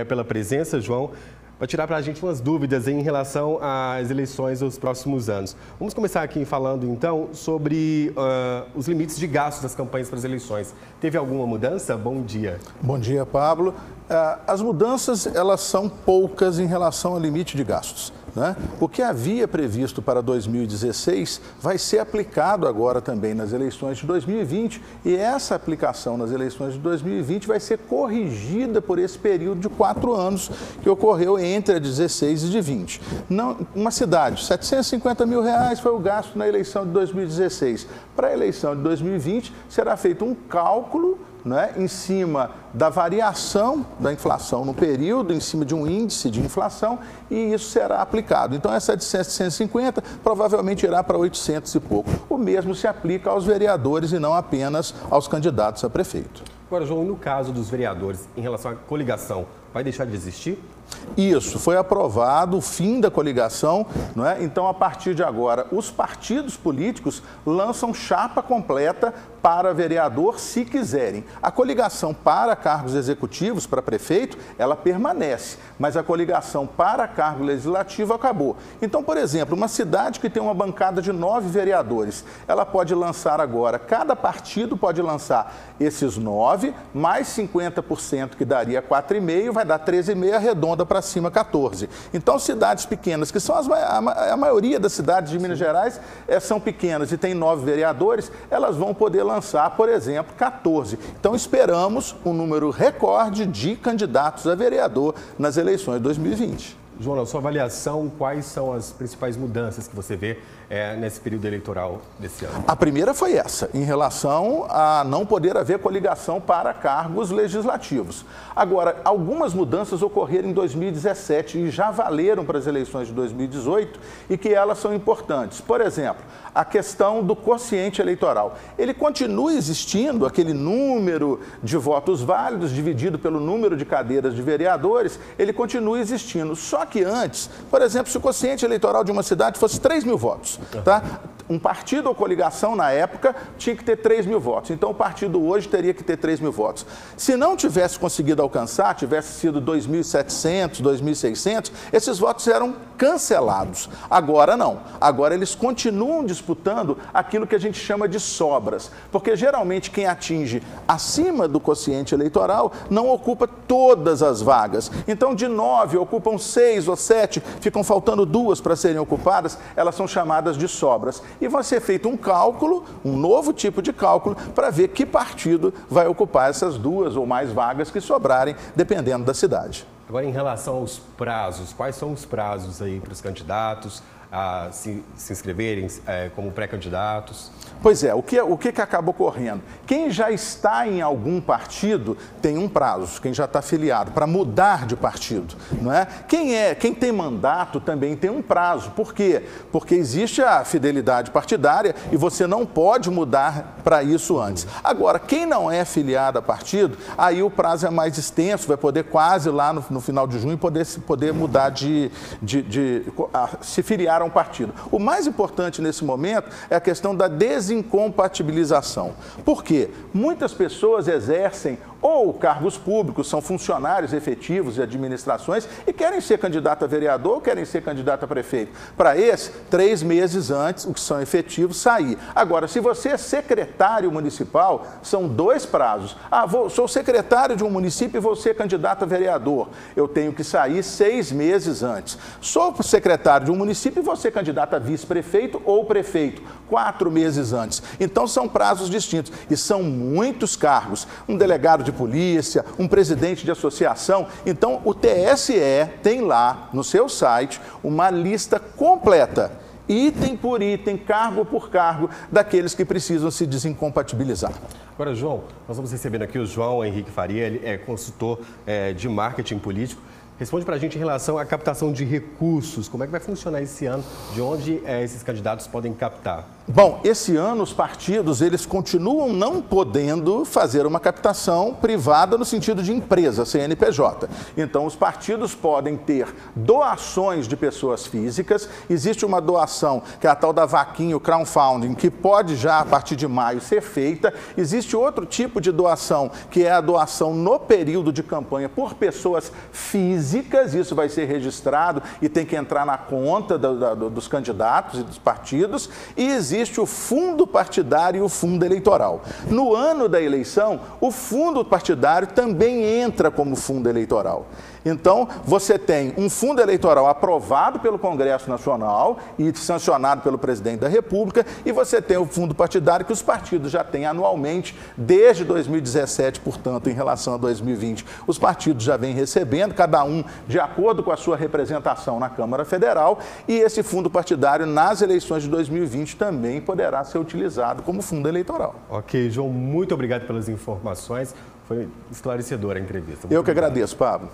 pela presença, João, para tirar para a gente umas dúvidas em relação às eleições dos próximos anos. Vamos começar aqui falando, então, sobre os limites de gastos das campanhas para as eleições. Teve alguma mudança? Bom dia. Bom dia, Pablo. As mudanças, elas são poucas em relação ao limite de gastos, né? O que havia previsto para 2016 vai ser aplicado agora também nas eleições de 2020 e essa aplicação nas eleições de 2020 vai ser corrigida por esse período de 4 anos que ocorreu entre a 16 e de 20. Uma cidade, R$750 mil foi o gasto na eleição de 2016. Para a eleição de 2020 será feito um cálculo, né, em cima da variação da inflação no período, em cima de um índice de inflação, e isso será aplicado. Então, essa de 750 provavelmente irá para 800 e pouco. O mesmo se aplica aos vereadores e não apenas aos candidatos a prefeito. Agora, João, no caso dos vereadores, em relação à coligação, vai deixar de existir? Isso, foi aprovado o fim da coligação, não é? Então, a partir de agora, os partidos políticos lançam chapa completa para vereador, se quiserem. A coligação para cargos executivos, para prefeito, ela permanece, mas a coligação para cargo legislativo acabou. Então, por exemplo, uma cidade que tem uma bancada de 9 vereadores, ela pode lançar agora, cada partido pode lançar esses 9, mais 50%, que daria 4,5, vai dar 13,5, arredonda para cima 14. Então, cidades pequenas, que são a maioria das cidades de Minas Gerais, são pequenas e tem 9 vereadores, elas vão poder lançar, por exemplo, 14. Então, esperamos um número recorde de candidatos a vereador nas eleições de 2020. João, na sua avaliação, quais são as principais mudanças que você vê nesse período eleitoral desse ano? A primeira foi essa, em relação a não poder haver coligação para cargos legislativos. Agora, algumas mudanças ocorreram em 2017 e já valeram para as eleições de 2018 e que elas são importantes. Por exemplo, a questão do quociente eleitoral. Ele continua existindo, aquele número de votos válidos dividido pelo número de cadeiras de vereadores, ele continua existindo. Só que antes, por exemplo, se o quociente eleitoral de uma cidade fosse 3 mil votos, tá? Um partido ou coligação, na época, tinha que ter 3 mil votos. Então, o partido hoje teria que ter 3 mil votos. Se não tivesse conseguido alcançar, tivesse sido 2.700, 2.600, esses votos eram cancelados. Agora não. Agora eles continuam disputando aquilo que a gente chama de sobras. Porque, geralmente, quem atinge acima do quociente eleitoral não ocupa todas as vagas. Então, de 9, ocupam 6 ou 7, ficam faltando 2 para serem ocupadas, elas são chamadas de sobras. E vai ser feito um cálculo, um novo tipo de cálculo, para ver que partido vai ocupar essas 2 ou mais vagas que sobrarem, dependendo da cidade. Agora, em relação aos prazos, quais são os prazos aí para os candidatos a se inscreverem como pré-candidatos? Pois é, o que acaba ocorrendo? Quem já está em algum partido tem um prazo, quem já está filiado, para mudar de partido, não é? Quem tem mandato também tem um prazo. Por quê? Porque existe a fidelidade partidária e você não pode mudar para isso antes. Agora, quem não é filiado a partido, aí o prazo é mais extenso, vai poder quase lá no final de junho poder mudar se filiar a um partido. O mais importante nesse momento é a questão da desincompatibilização. Por quê? Muitas pessoas exercem ou cargos públicos, são funcionários efetivos de administrações e querem ser candidato a vereador ou querem ser candidato a prefeito. Para esse, 3 meses antes, o que são efetivos, sair. Agora, se você é secretário municipal, são 2 prazos. Sou secretário de um município e vou ser candidato a vereador. Eu tenho que sair 6 meses antes. Sou secretário de um município e vou ser candidato a vice-prefeito ou prefeito, 4 meses antes. Então, são prazos distintos e são muitos cargos. Um delegado de polícia, um presidente de associação. Então, o TSE tem lá no seu site uma lista completa, item por item, cargo por cargo, daqueles que precisam se desincompatibilizar. Agora, João, nós vamos recebendo aqui o João Henrique Faria, ele é consultor de marketing político. Responde para a gente em relação à captação de recursos. Como é que vai funcionar esse ano? De onde esses candidatos podem captar? Bom, esse ano os partidos, eles continuam não podendo fazer uma captação privada no sentido de empresa, CNPJ. Então, os partidos podem ter doações de pessoas físicas. Existe uma doação, que é a tal da vaquinha, o crowdfunding, que pode já, a partir de maio, ser feita. Existe outro tipo de doação, que é a doação no período de campanha por pessoas físicas. Isso vai ser registrado e tem que entrar na conta dos candidatos e dos partidos. E existe o fundo partidário e o fundo eleitoral. No ano da eleição, o fundo partidário também entra como fundo eleitoral. Então, você tem um fundo eleitoral aprovado pelo Congresso Nacional e sancionado pelo presidente da República, e você tem o fundo partidário que os partidos já têm anualmente, desde 2017, portanto, em relação a 2020, os partidos já vêm recebendo, cada um de acordo com a sua representação na Câmara Federal, e esse fundo partidário, nas eleições de 2020, também poderá ser utilizado como fundo eleitoral. Ok, João, muito obrigado pelas informações. Foi esclarecedora a entrevista. Eu que agradeço, Pablo.